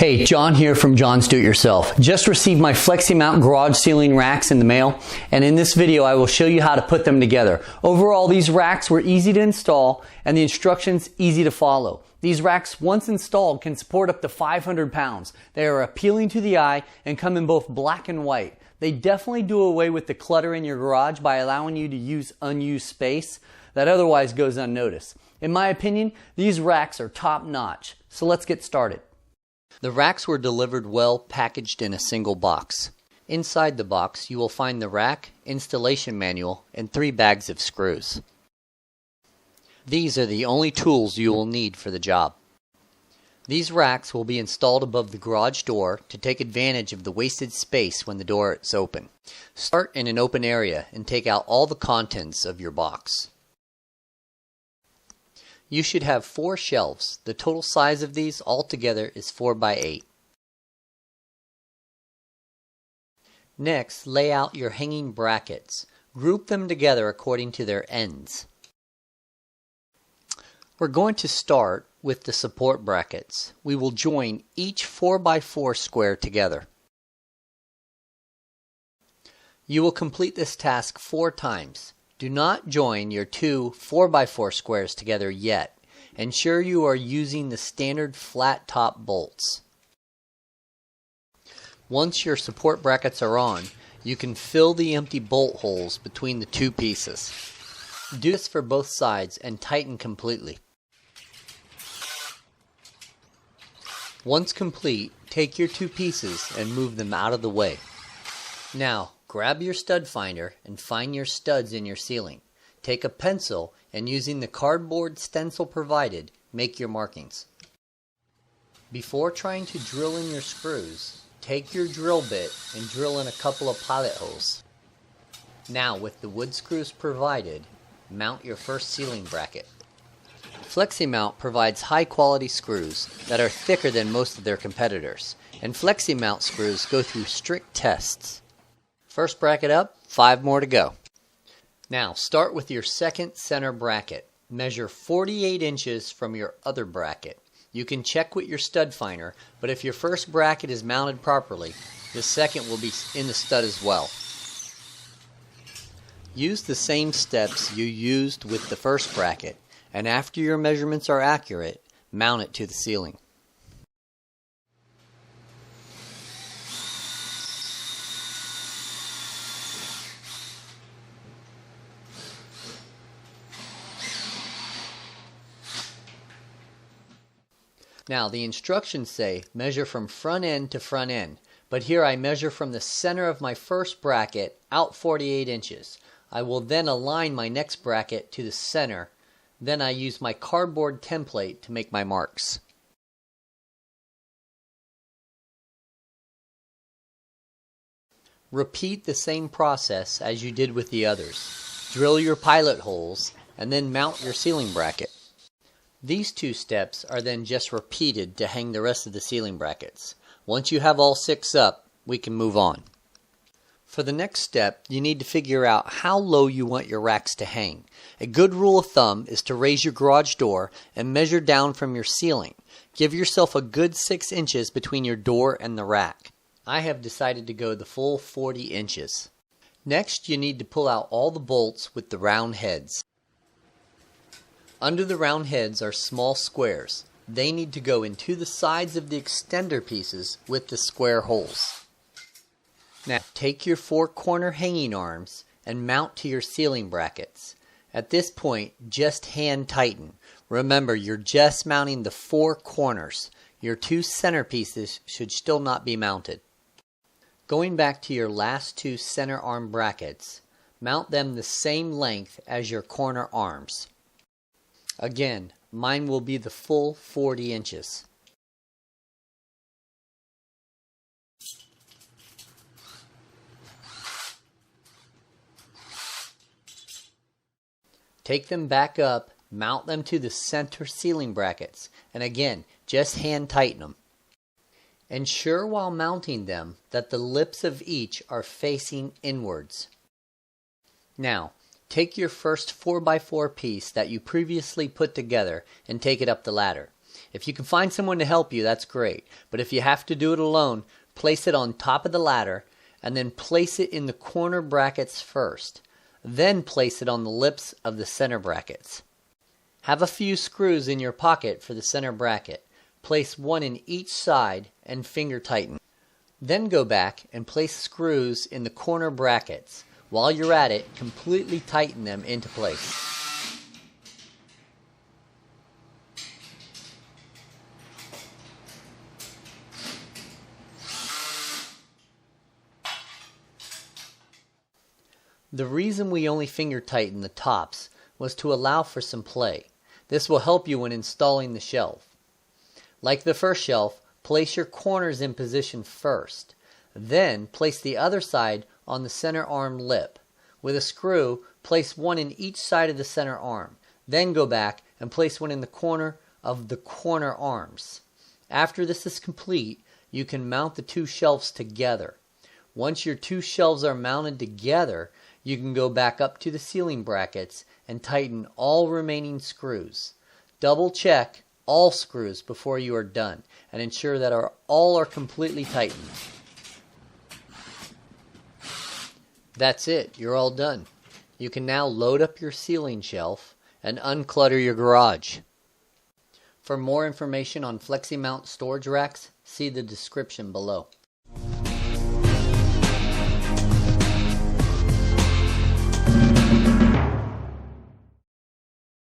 Hey, John here from John's Do It Yourself. Just received my Fleximount garage ceiling racks in the mail, and in this video I will show you how to put them together. Overall, these racks were easy to install and the instructions easy to follow. These racks, once installed, can support up to 500 pounds. They are appealing to the eye and come in both black and white. They definitely do away with the clutter in your garage by allowing you to use unused space that otherwise goes unnoticed. In my opinion, these racks are top notch. So let's get started. The racks were delivered well packaged in a single box. Inside the box you will find the rack, installation manual, and 3 bags of screws. These are the only tools you will need for the job. These racks will be installed above the garage door to take advantage of the wasted space when the door is open. Start in an open area and take out all the contents of your box. You should have 4 shelves. The total size of these altogether is 4 by 8. Next, lay out your hanging brackets. Group them together according to their ends. We're going to start with the support brackets. We will join each 4 by 4 square together. You will complete this task 4 times. Do not join your 2 4 by 4 squares together yet. Ensure you are using the standard flat top bolts. Once your support brackets are on, you can fill the empty bolt holes between the 2 pieces. Do this for both sides and tighten completely. Once complete, take your 2 pieces and move them out of the way. Now, grab your stud finder and find your studs in your ceiling. Take a pencil and using the cardboard stencil provided, make your markings. Before trying to drill in your screws, take your drill bit and drill in a couple of pilot holes. Now, with the wood screws provided, mount your first ceiling bracket. Fleximount provides high quality screws that are thicker than most of their competitors, and Fleximount screws go through strict tests. First bracket up, 5 more to go. Now start with your second center bracket. Measure 48 inches from your other bracket. You can check with your stud finder, but if your first bracket is mounted properly, the second will be in the stud as well. Use the same steps you used with the first bracket, and after your measurements are accurate, mount it to the ceiling. Now the instructions say measure from front end to front end, but here I measure from the center of my first bracket out 48 inches. I will then align my next bracket to the center. Then I use my cardboard template to make my marks. Repeat the same process as you did with the others. Drill your pilot holes and then mount your ceiling bracket. These 2 steps are then just repeated to hang the rest of the ceiling brackets. Once you have all 6 up, we can move on. For the next step, you need to figure out how low you want your racks to hang. A good rule of thumb is to raise your garage door and measure down from your ceiling. Give yourself a good 6 inches between your door and the rack. I have decided to go the full 40 inches. Next, you need to pull out all the bolts with the round heads. Under the round heads are small squares. They need to go into the sides of the extender pieces with the square holes. Now take your 4 corner hanging arms and mount to your ceiling brackets. At this point, just hand tighten. Remember, you're just mounting the 4 corners. Your 2 center pieces should still not be mounted. Going back to your last 2 center arm brackets, mount them the same length as your corner arms. Again, mine will be the full 40 inches. Take them back up, mount them to the center ceiling brackets, and again, just hand tighten them. Ensure while mounting them that the lips of each are facing inwards. Now, take your first 4 by 4 piece that you previously put together and take it up the ladder. If you can find someone to help you, that's great. But if you have to do it alone, place it on top of the ladder and then place it in the corner brackets first. Then place it on the lips of the center brackets. Have a few screws in your pocket for the center bracket. Place one in each side and finger tighten. Then go back and place screws in the corner brackets. While you're at it, completely tighten them into place. The reason we only finger tighten the tops was to allow for some play. This will help you when installing the shelf. Like the first shelf, place your corners in position first. Then place the other side on the center arm lip. With a screw, place one in each side of the center arm. Then go back and place one in the corner of the corner arms. After this is complete, you can mount the two shelves together. Once your two shelves are mounted together, you can go back up to the ceiling brackets and tighten all remaining screws. Double check all screws before you are done and ensure that all are completely tightened. That's it, you're all done. You can now load up your ceiling shelf and unclutter your garage. For more information on Fleximount storage racks, see the description below.